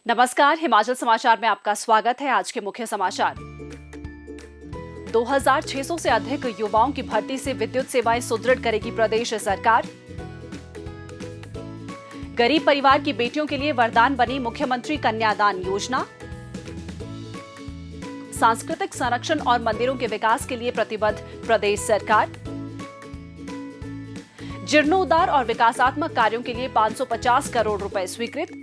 नमस्कार, हिमाचल समाचार में आपका स्वागत है। आज के मुख्य समाचार। 2600 से अधिक युवाओं की भर्ती से विद्युत सेवाएं सुदृढ़ करेगी प्रदेश सरकार। गरीब परिवार की बेटियों के लिए वरदान बनी मुख्यमंत्री कन्यादान योजना। सांस्कृतिक संरक्षण और मंदिरों के विकास के लिए प्रतिबद्ध प्रदेश सरकार। जीर्णोद्धार और विकासात्मक कार्यों के लिए 550 करोड़ रुपए स्वीकृत।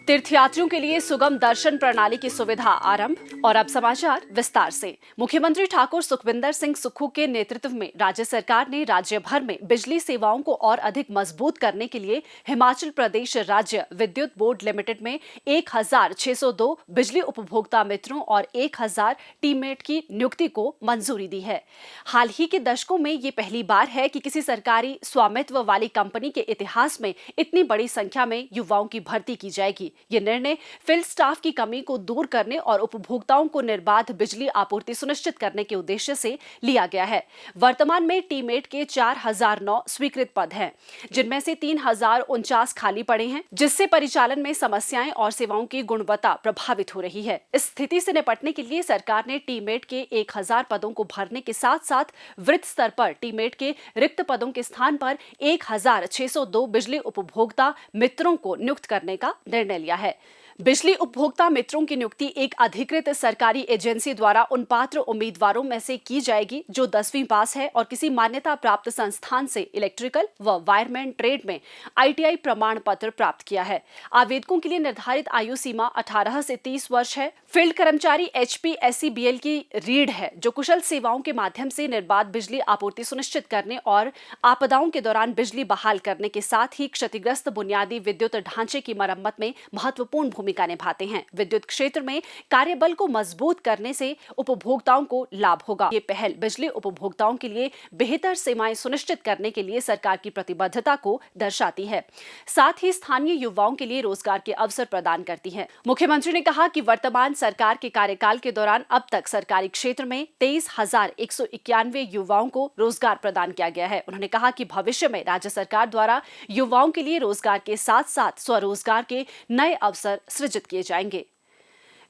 तीर्थयात्रियों के लिए सुगम दर्शन प्रणाली की सुविधा आरंभ। और अब समाचार विस्तार से। मुख्यमंत्री ठाकुर सुखविंदर सिंह सुक्खू के नेतृत्व में राज्य सरकार ने राज्य भर में बिजली सेवाओं को और अधिक मजबूत करने के लिए हिमाचल प्रदेश राज्य विद्युत बोर्ड लिमिटेड में 1602 बिजली उपभोक्ता मित्रों और 1000 टीममेट की नियुक्ति को मंजूरी दी है। हाल ही के दशकों में ये पहली बार है कि किसी सरकारी स्वामित्व वाली कंपनी के इतिहास में इतनी बड़ी संख्या में युवाओं की भर्ती की जाएगी। ये निर्णय फील्ड स्टाफ की कमी को दूर करने और उपभोक्ताओं को निर्बाध बिजली आपूर्ति सुनिश्चित करने के उद्देश्य से लिया गया है। वर्तमान में टीममेट के 4009 स्वीकृत पद हैं, जिनमें से 3049 खाली पड़े हैं, जिससे परिचालन में समस्याएं और सेवाओं की गुणवत्ता प्रभावित हो रही है। इस स्थिति से निपटने के लिए सरकार ने टीममेट के 1000 पदों को भरने के साथ साथ वृत्त स्तर पर टीममेट के रिक्त पदों के स्थान पर 1602 बिजली उपभोक्ता मित्रों को नियुक्त करने का निर्णय लिया है। बिजली उपभोक्ता मित्रों की नियुक्ति एक अधिकृत सरकारी एजेंसी द्वारा उन पात्र उम्मीदवारों में से की जाएगी जो 10वीं पास है और किसी मान्यता प्राप्त संस्थान से इलेक्ट्रिकल व वायरमैन ट्रेड में ITI प्रमाण पत्र प्राप्त किया है। आवेदकों के लिए निर्धारित आयु सीमा 18 से 30 वर्ष है। फील्ड कर्मचारी HPSCBL की रीढ़ है, जो कुशल सेवाओं के माध्यम से निर्बाध बिजली आपूर्ति सुनिश्चित करने और आपदाओं के दौरान बिजली बहाल करने के साथ ही क्षतिग्रस्त बुनियादी विद्युत ढांचे की मरम्मत में महत्वपूर्ण भूमिका निभाते हैं। विद्युत क्षेत्र में कार्यबल को मजबूत करने से उपभोक्ताओं को लाभ होगा। ये पहल बिजली उपभोक्ताओं के लिए बेहतर सेवाएं सुनिश्चित करने के लिए सरकार की प्रतिबद्धता को दर्शाती है, साथ ही स्थानीय युवाओं के लिए रोजगार के अवसर प्रदान करती है। मुख्यमंत्री ने कहा कि वर्तमान सरकार के कार्यकाल के दौरान अब तक सरकारी क्षेत्र में 23,191 युवाओं को रोजगार प्रदान किया गया है। उन्होंने कहा कि भविष्य में राज्य सरकार द्वारा युवाओं के लिए रोजगार के साथ साथ स्वरोजगार के नए अवसर सृजित किए जाएंगे।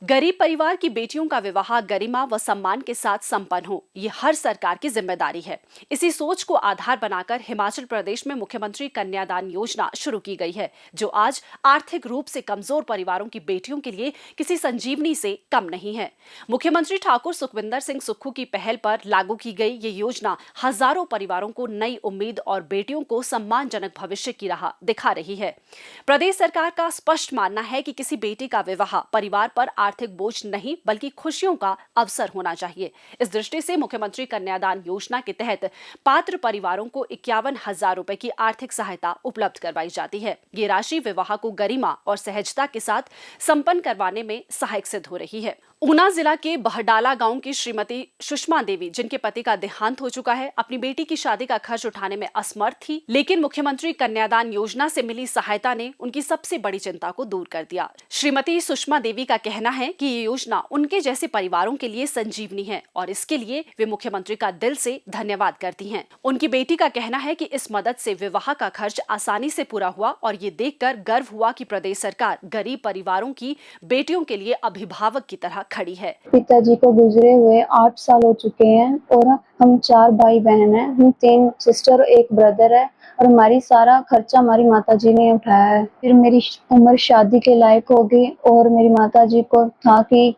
गरीब परिवार की बेटियों का विवाह गरिमा व सम्मान के साथ संपन्न हो, ये हर सरकार की जिम्मेदारी है। इसी सोच को आधार बनाकर हिमाचल प्रदेश में मुख्यमंत्री कन्यादान योजना शुरू की गई है, जो आज आर्थिक रूप से कमजोर परिवारों की बेटियों के लिए किसी संजीवनी से कम नहीं है। मुख्यमंत्री ठाकुर सुखविंदर सिंह सुक्खू की पहल पर लागू की गई ये योजना हजारों परिवारों को नई उम्मीद और बेटियों को सम्मानजनक भविष्य की राह दिखा रही है। प्रदेश सरकार का स्पष्ट मानना है कि किसी बेटी का विवाह परिवार पर आर्थिक बोझ नहीं बल्कि खुशियों का अवसर होना चाहिए। इस दृष्टि से मुख्यमंत्री कन्यादान योजना के तहत पात्र परिवारों को 51,000 रुपए की आर्थिक सहायता उपलब्ध करवाई जाती है। ये राशि विवाह को गरिमा और सहजता के साथ संपन्न करवाने में सहायक सिद्ध हो रही है। ऊना जिला के बहडाला गांव की श्रीमती सुषमा देवी, जिनके पति का देहांत हो चुका है, अपनी बेटी की शादी का खर्च उठाने में असमर्थ थी, लेकिन मुख्यमंत्री कन्यादान योजना से मिली सहायता ने उनकी सबसे बड़ी चिंता को दूर कर दिया। श्रीमती सुषमा देवी का कहना है कि ये योजना उनके जैसे परिवारों के लिए संजीवनी है और इसके लिए वे मुख्यमंत्री का दिल से धन्यवाद करती हैं। उनकी बेटी का कहना है कि इस मदद से विवाह का खर्च आसानी से पूरा हुआ और ये देखकर गर्व हुआ कि प्रदेश सरकार गरीब परिवारों की बेटियों के लिए अभिभावक की तरह खड़ी है। पिताजी को गुजरे हुए 8 साल हो चुके हैं और हम 4 भाई बहन हैं। हम 3 सिस्टर और 1 ब्रदर है और हमारी सारा खर्चा हमारी माताजी ने उठाया है। फिर मेरी उम्र शादी के लायक हो गई और मेरी माताजी को था कि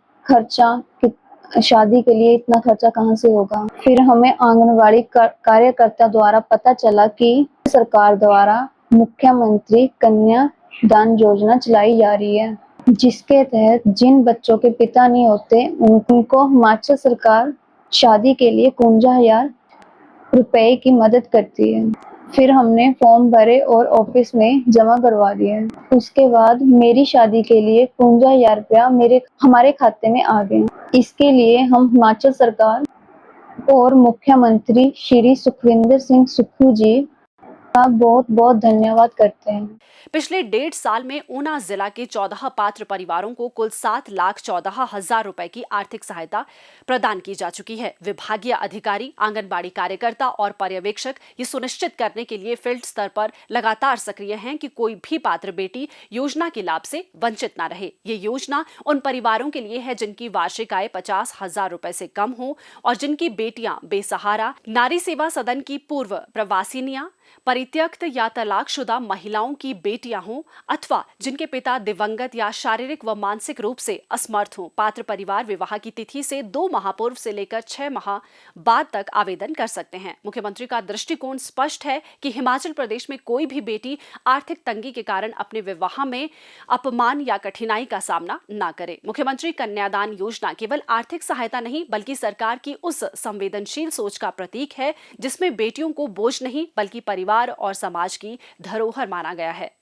शादी के लिए इतना खर्चा कहाँ से होगा। फिर हमें आंगनवाड़ी कार्यकर्ता द्वारा पता चला कि सरकार द्वारा मुख्यमंत्री कन्या दान योजना चलाई जा रही है, जिसके तहत जिन बच्चों के पिता नहीं होते उनको हिमाचल सरकार शादी के लिए 51,000 रुपए की मदद करती है। फिर हमने फॉर्म भरे और ऑफिस में जमा करवा दिए। उसके बाद मेरी शादी के लिए 51,000 रुपया हमारे खाते में आ गए। इसके लिए हम हिमाचल सरकार और मुख्यमंत्री श्री सुखविंदर सिंह सुक्खू जी का बहुत बहुत धन्यवाद करते हैं। पिछले 1.5 साल में ऊना जिला के 14 पात्र परिवारों को कुल 7,14,000 रुपए की आर्थिक सहायता प्रदान की जा चुकी है। विभागीय अधिकारी, आंगनबाड़ी कार्यकर्ता और पर्यवेक्षक ये सुनिश्चित करने के लिए फील्ड स्तर पर लगातार सक्रिय हैं कि कोई भी पात्र बेटी योजना के लाभ से वंचित न रहे। ये योजना उन परिवारों के लिए है जिनकी वार्षिक आय 50,000 रुपए से कम हो और जिनकी बेटियां बेसहारा, नारी सेवा सदन की पूर्व प्रवासिनियां, परित्यक्त या तलाकशुदा महिलाओं की बेटियां हों अथवा जिनके पिता दिवंगत या शारीरिक व मानसिक रूप से असमर्थ हों। पात्र परिवार विवाह की तिथि से 2 माह पूर्व से लेकर 6 माह बाद तक आवेदन कर सकते हैं। मुख्यमंत्री का दृष्टिकोण स्पष्ट है कि हिमाचल प्रदेश में कोई भी बेटी आर्थिक तंगी के कारण अपने विवाह में अपमान या कठिनाई का सामना न करे। मुख्यमंत्री कन्यादान योजना केवल आर्थिक सहायता नहीं बल्कि सरकार की उस संवेदनशील सोच का प्रतीक है जिसमें बेटियों को बोझ नहीं बल्कि परिवार और समाज की धरोहर माना गया है।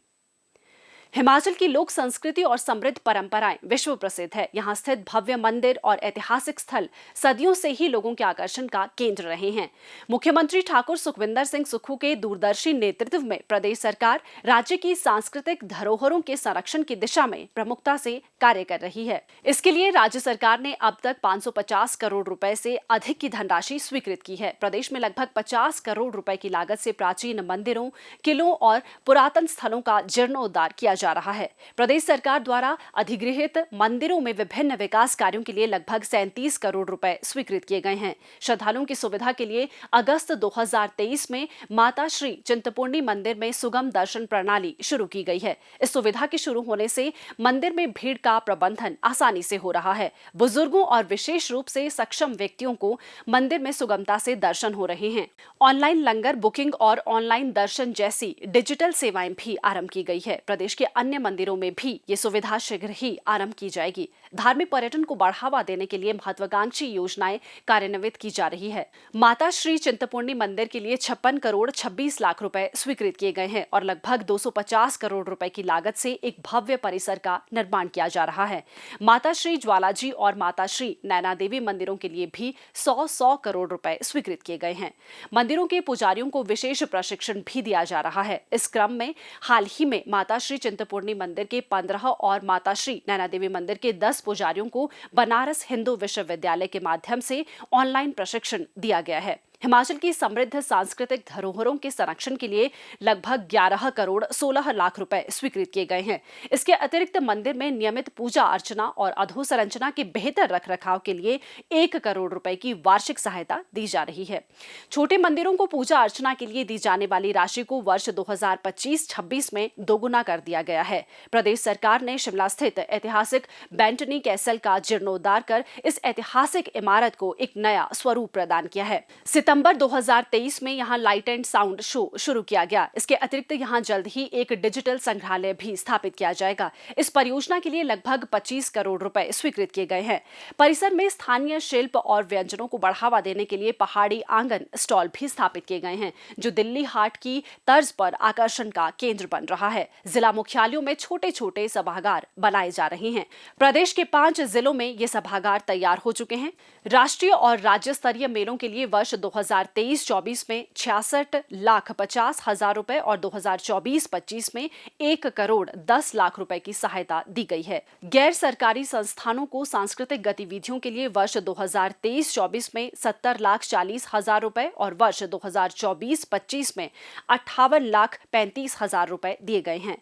हिमाचल की लोक संस्कृति और समृद्ध परंपराएं विश्व प्रसिद्ध है। यहाँ स्थित भव्य मंदिर और ऐतिहासिक स्थल सदियों से ही लोगों के आकर्षण का केंद्र रहे हैं। मुख्यमंत्री ठाकुर सुखविंदर सिंह सुक्खू के दूरदर्शी नेतृत्व में प्रदेश सरकार राज्य की सांस्कृतिक धरोहरों के संरक्षण की दिशा में प्रमुखता से कार्य कर रही है। इसके लिए राज्य सरकार ने अब तक 550 करोड़ रुपए से अधिक की धनराशि स्वीकृत की है। प्रदेश में लगभग 50 करोड़ रुपए की लागत से प्राचीन मंदिरों, किलों और पुरातन स्थलों का जीर्णोद्धार किया जा रहा है। प्रदेश सरकार द्वारा अधिगृहित मंदिरों में विभिन्न विकास कार्यों के लिए लगभग 37 करोड़ रुपए स्वीकृत किए गए हैं। श्रद्धालुओं की सुविधा के लिए अगस्त 2023 में माता श्री चिंतपूर्णी मंदिर में सुगम दर्शन प्रणाली शुरू की गई है। इस सुविधा के शुरू होने से मंदिर में भीड़ का प्रबंधन आसानी से हो रहा है। बुजुर्गों और विशेष रूप से सक्षम व्यक्तियों को मंदिर में सुगमता से दर्शन हो रहे हैं। ऑनलाइन लंगर बुकिंग और ऑनलाइन दर्शन जैसी डिजिटल सेवाएं भी आरंभ की गई है। प्रदेश के अन्य मंदिरों में भी ये सुविधा शीघ्र ही आरंभ की जाएगी। धार्मिक पर्यटन को बढ़ावा देने के लिए महत्वाकांक्षी योजनाएं कार्यान्वित की जा रही है। माता श्री चिंतपूर्णी मंदिर के लिए 56 करोड़ 26 लाख रुपए स्वीकृत किए गए हैं और लगभग 250 करोड़ रुपए की लागत से एक भव्य परिसर का निर्माण किया जा रहा है। माता श्री ज्वालाजी और माता श्री नैना देवी मंदिरों के लिए भी 100 करोड़ रुपए स्वीकृत किए गए हैं। मंदिरों के पुजारियों को विशेष प्रशिक्षण भी दिया जा रहा है। इस क्रम में हाल ही में माता श्री चिंतपूर्णी मंदिर के 15 और माता श्री नैना देवी मंदिर के 10 पुजारियों को बनारस हिंदू विश्वविद्यालय के माध्यम से ऑनलाइन प्रशिक्षण दिया गया है। हिमाचल की समृद्ध सांस्कृतिक धरोहरों के संरक्षण के लिए लगभग 11 करोड़ 16 लाख रुपए स्वीकृत किए गए हैं। इसके अतिरिक्त मंदिर में नियमित पूजा अर्चना और अधोसंरचना के बेहतर रखरखाव के लिए 1 करोड़ रुपए की वार्षिक सहायता दी जा रही है। छोटे मंदिरों को पूजा अर्चना के लिए दी जाने वाली राशि को वर्ष 2025-26 में दोगुना कर दिया गया है। प्रदेश सरकार ने शिमला स्थित ऐतिहासिक बेंटनी कैसल का जीर्णोद्धार कर इस ऐतिहासिक इमारत को एक नया स्वरूप प्रदान किया है। सितंबर 2023 में यहां लाइट एंड साउंड शो शुरू किया गया। इसके अतिरिक्त यहां जल्द ही एक डिजिटल संग्रहालय भी स्थापित किया जाएगा। इस परियोजना के लिए लगभग 25 करोड़ रुपए स्वीकृत किए गए हैं। परिसर में स्थानीय शिल्प और व्यंजनों को बढ़ावा देने के लिए पहाड़ी आंगन स्टॉल भी स्थापित किए गए हैं, जो दिल्ली हाट की तर्ज पर आकर्षण का केंद्र बन रहा है। जिला मुख्यालयों में छोटे छोटे सभागार बनाए जा रहे हैं। प्रदेश के 5 जिलों में ये सभागार तैयार हो चुके हैं। राष्ट्रीय और राज्य स्तरीय मेलों के लिए वर्ष 2023-24 में 66,50,000 रुपए और 2024-25 में 1 करोड़ 10 लाख रुपए की सहायता दी गई है। गैर सरकारी संस्थानों को सांस्कृतिक गतिविधियों के लिए वर्ष 2023-24 में 70,40,000 रुपए और वर्ष 2024-25 में 58,35,000 रुपए दिए गए हैं।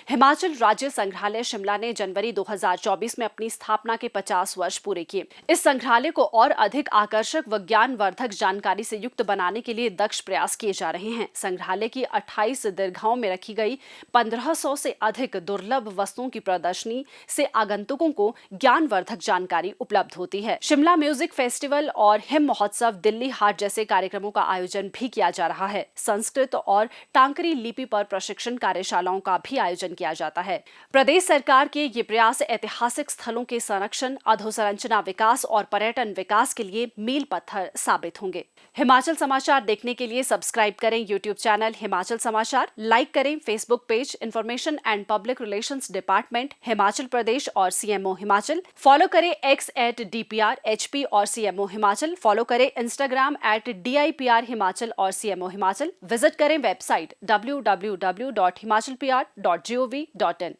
हिमाचल राज्य संग्रहालय शिमला ने जनवरी 2024 में अपनी स्थापना के 50 वर्ष पूरे किए। इस संग्रहालय को और अधिक आकर्षक व ज्ञानवर्धक जानकारी से युक्त बनाने के लिए दक्ष प्रयास किए जा रहे हैं। संग्रहालय की 28 दीर्घाओं में रखी गई 1500 से अधिक दुर्लभ वस्तुओं की प्रदर्शनी से आगंतुकों को ज्ञानवर्धक जानकारी उपलब्ध होती है। शिमला म्यूजिक फेस्टिवल और हिम महोत्सव, दिल्ली हाट जैसे कार्यक्रमों का आयोजन भी किया जा रहा है। संस्कृत और टांकरी लिपि पर प्रशिक्षण कार्यशालाओं का भी आयोजन किया जाता है। प्रदेश सरकार के ये प्रयास ऐतिहासिक स्थलों के संरक्षण, अधोसंरचना विकास और पर्यटन विकास के लिए मील पत्थर साबित होंगे। हिमाचल समाचार देखने के लिए सब्सक्राइब करें यूट्यूब चैनल हिमाचल समाचार, लाइक करें Facebook page information and public relations department Himachal Pradesh और सीएमओ हिमाचल, फॉलो करें x@DPRHP और सीएमओ हिमाचल, फॉलो करें इंस्टाग्राम @DIPR हिमाचल और सीएमओ हिमाचल, विजिट करें वेबसाइट www.himachalpr.gov.in।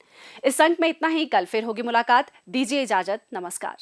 इस अंक में इतना ही, कल फिर होगी मुलाकात। दीजिए इजाजत, नमस्कार।